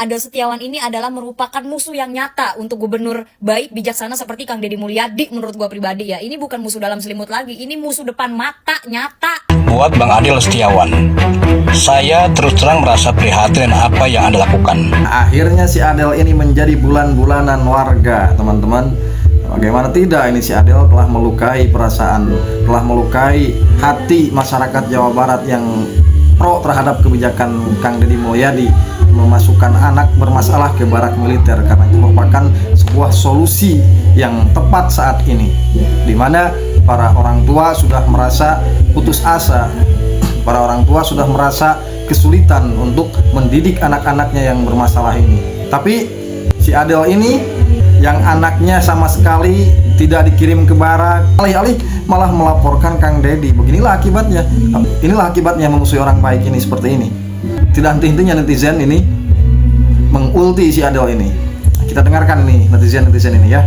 Ade Setiawan ini adalah merupakan musuh yang nyata untuk gubernur baik bijaksana seperti Kang Deddy Mulyadi menurut gua pribadi ya. Ini bukan musuh dalam selimut lagi, ini musuh depan mata nyata. Buat Bang Ade Setiawan, saya terus terang merasa prihatin dengan apa yang Anda lakukan. Akhirnya si Adel ini menjadi bulan-bulanan warga, teman-teman. Bagaimana tidak, ini si Adel telah melukai perasaan, telah melukai hati masyarakat Jawa Barat yang pro terhadap kebijakan Kang Deddy Mulyadi memasukkan anak bermasalah ke barak militer, karena itu merupakan sebuah solusi yang tepat saat ini, di mana para orang tua sudah merasa putus asa, para orang tua sudah merasa kesulitan untuk mendidik anak-anaknya yang bermasalah ini. Tapi si Adel ini yang anaknya sama sekali tidak dikirim ke barak, alih-alih malah melaporkan Kang Deddy. Beginilah akibatnya. Inilah akibatnya memusuhi orang baik ini seperti ini. Tidak henti-hentinya netizen ini mengulti si Adel ini. Kita dengarkan nih netizen ini ya.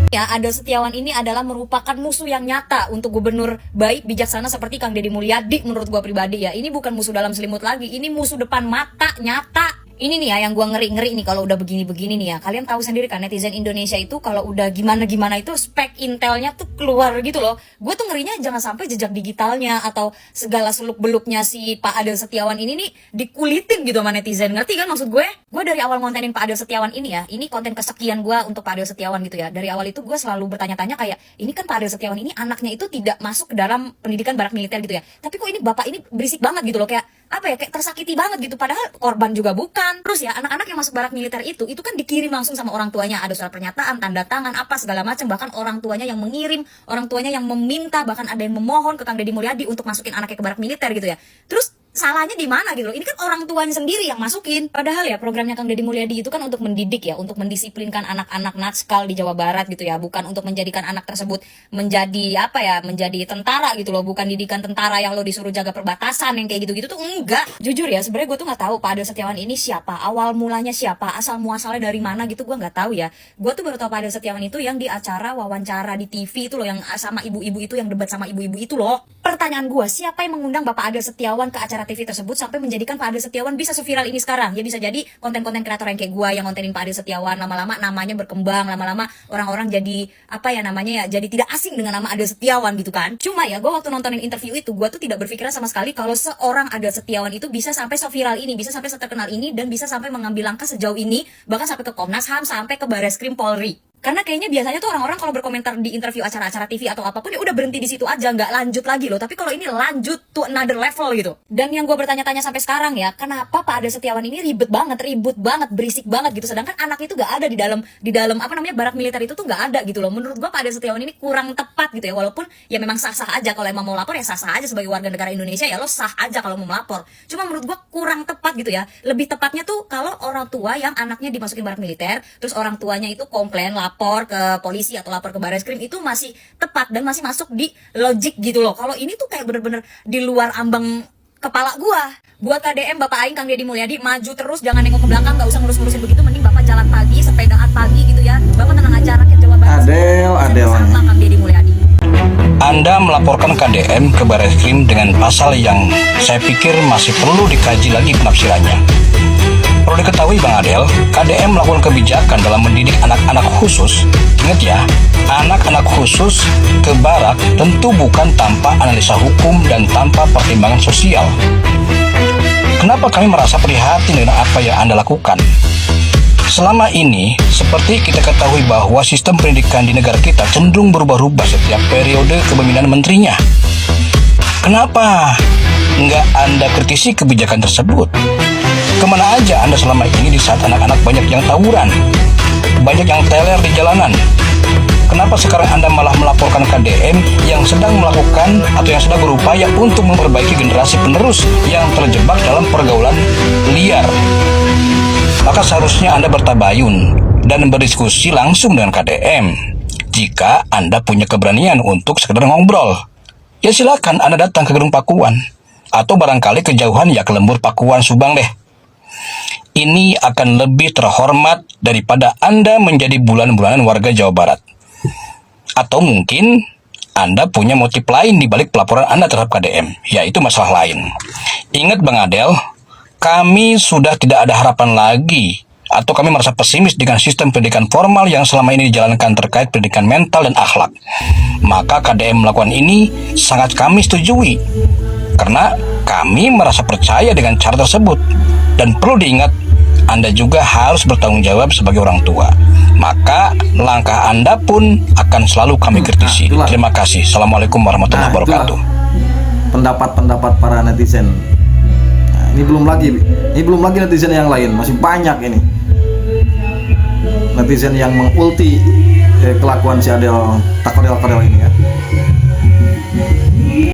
Ya, Ade Setiawan ini adalah merupakan musuh yang nyata untuk gubernur baik bijaksana seperti Kang Deddy Mulyadi menurut gua pribadi ya. Ini bukan musuh dalam selimut lagi, ini musuh depan mata nyata. Ini nih ya yang gua ngeri-ngeri nih kalau udah begini-begini nih ya. Kalian tahu sendiri kan netizen Indonesia itu kalau udah gimana-gimana itu spek intelnya tuh keluar gitu loh. Gue tuh ngerinya jangan sampai jejak digitalnya atau segala seluk-beluknya si Pak Ade Setiawan ini nih dikulitin gitu sama netizen. Ngerti kan maksud gue? Gue dari awal ngontenin Pak Ade Setiawan ini ya, ini konten kesekian gue untuk Pak Ade Setiawan gitu ya. Dari awal itu gue selalu bertanya-tanya kayak, ini kan Pak Ade Setiawan ini anaknya itu tidak masuk ke dalam pendidikan barak militer gitu ya. Tapi kok ini bapak ini berisik banget gitu loh, kayak apa ya, kayak tersakiti banget gitu, padahal korban juga bukan. Terus ya anak-anak yang masuk barak militer itu kan dikirim langsung sama orang tuanya, ada surat pernyataan, tanda tangan, apa segala macam, bahkan orang tuanya yang mengirim, orang tuanya yang meminta, bahkan ada yang memohon ke Kang Deddy Mulyadi untuk masukin anaknya ke barak militer gitu ya. Terus salahnya di mana gitu loh? Ini kan orang tuanya sendiri yang masukin. Padahal ya programnya Kang Deddy Mulyadi itu kan untuk mendidik ya, untuk mendisiplinkan anak-anak natskal di Jawa Barat gitu ya, bukan untuk menjadikan anak tersebut menjadi apa ya, menjadi tentara gitu loh, bukan didikan tentara yang lo disuruh jaga perbatasan yang kayak gitu-gitu tuh enggak. Jujur ya, sebenarnya gue tuh nggak tahu Pak Ade Setiawan ini siapa, awal mulanya siapa, asal muasalnya dari mana gitu gue nggak tahu ya. Gue tuh baru tahu Pak Ade Setiawan itu yang di acara wawancara di TV itu loh, yang sama ibu-ibu itu, yang debat sama ibu-ibu itu loh. Pertanyaan gue, siapa yang mengundang Bapak Ade Setiawan ke acara TV tersebut sampai menjadikan Pak Ade Setiawan bisa seviral ini sekarang? Ya bisa jadi konten-konten kreator yang kayak gue yang ngontenin Pak Ade Setiawan, lama-lama namanya berkembang, lama-lama orang-orang jadi apa ya namanya ya, jadi tidak asing dengan nama Ade Setiawan gitu kan. Cuma ya gue waktu nontonin interview itu, gue tuh tidak berpikiran sama sekali kalau seorang Ade Setiawan itu bisa sampai seviral ini, bisa sampai seterkenal ini, dan bisa sampai mengambil langkah sejauh ini, bahkan sampai ke Komnas HAM, sampai ke Barreskrim Polri. Karena kayaknya biasanya tuh orang-orang kalau berkomentar di interview acara-acara TV atau apapun ya udah berhenti di situ aja, nggak lanjut lagi loh. Tapi kalau ini lanjut to another level gitu. Dan yang gue bertanya-tanya sampai sekarang ya, kenapa Pak Ade Setiawan ini ribut banget, berisik banget gitu. Sedangkan anak itu nggak ada di dalam apa namanya barak militer itu tuh nggak ada gitu loh. Menurut gue Pak Ade Setiawan ini kurang tepat gitu ya. Walaupun ya memang sah-sah aja kalau emang mau lapor, ya sah-sah aja sebagai warga negara Indonesia, ya lo sah aja kalau mau melapor. Cuma menurut gue kurang tepat gitu ya. Lebih tepatnya tuh kalau orang tua yang anaknya dimasukin barak militer, terus orang tuanya itu komplain, lapor ke polisi atau lapor ke Barreskrim, itu masih tepat dan masih masuk di logik gitu loh. Kalau ini tuh kayak bener-bener di luar ambang kepala gua. Buat KDM Bapak Aing Kang Deddy Mulyadi, maju terus, jangan nengok ke belakang, gak usah ngurus-ngurusin begitu. Mending Bapak jalan pagi, sepedaan pagi gitu ya. Bapak tenang aja, rakyat Jawa Barat Adel. sama Kang Deddy Mulyadi. Anda melaporkan KDM ke Barreskrim dengan pasal yang saya pikir masih perlu dikaji lagi penafsirannya. Perlu diketahui Bang Adel, KDM melakukan kebijakan dalam mendidik anak-anak khusus. Ingat ya, anak-anak khusus ke barak tentu bukan tanpa analisa hukum dan tanpa pertimbangan sosial. Kenapa kami merasa prihatin dengan apa yang Anda lakukan? Selama ini, seperti kita ketahui bahwa sistem pendidikan di negara kita cenderung berubah-ubah setiap periode kepemimpinan menterinya. Kenapa nggak Anda kritisi kebijakan tersebut? Kemana aja Anda selama ini di saat anak-anak banyak yang tawuran, banyak yang teler di jalanan? Kenapa sekarang Anda malah melaporkan KDM yang sedang melakukan atau yang sedang berupaya untuk memperbaiki generasi penerus yang terjebak dalam pergaulan liar? Maka seharusnya Anda bertabayun dan berdiskusi langsung dengan KDM. Jika Anda punya keberanian untuk sekedar ngobrol, ya silakan Anda datang ke Gedung Pakuan, atau barangkali kejauhan ya ke Lembur Pakuan Subang deh. Ini akan lebih terhormat daripada Anda menjadi bulan-bulanan warga Jawa Barat. Atau mungkin Anda punya motif lain di balik pelaporan Anda terhadap KDM, yaitu masalah lain. Ingat Bang Adel, kami sudah tidak ada harapan lagi atau kami merasa pesimis dengan sistem pendidikan formal yang selama ini dijalankan terkait pendidikan mental dan akhlak. Maka KDM melakukan ini sangat kami setujui, karena kami merasa percaya dengan cara tersebut. Dan perlu diingat, Anda juga harus bertanggung jawab sebagai orang tua. Maka langkah Anda pun akan selalu kami kritisi. itulah. Terima kasih. Assalamualaikum warahmatullahi wabarakatuh. Pendapat-pendapat para netizen. Nah, ini belum lagi netizen yang lain, masih banyak ini netizen yang mengulti kelakuan si Adel Takodel ini ya.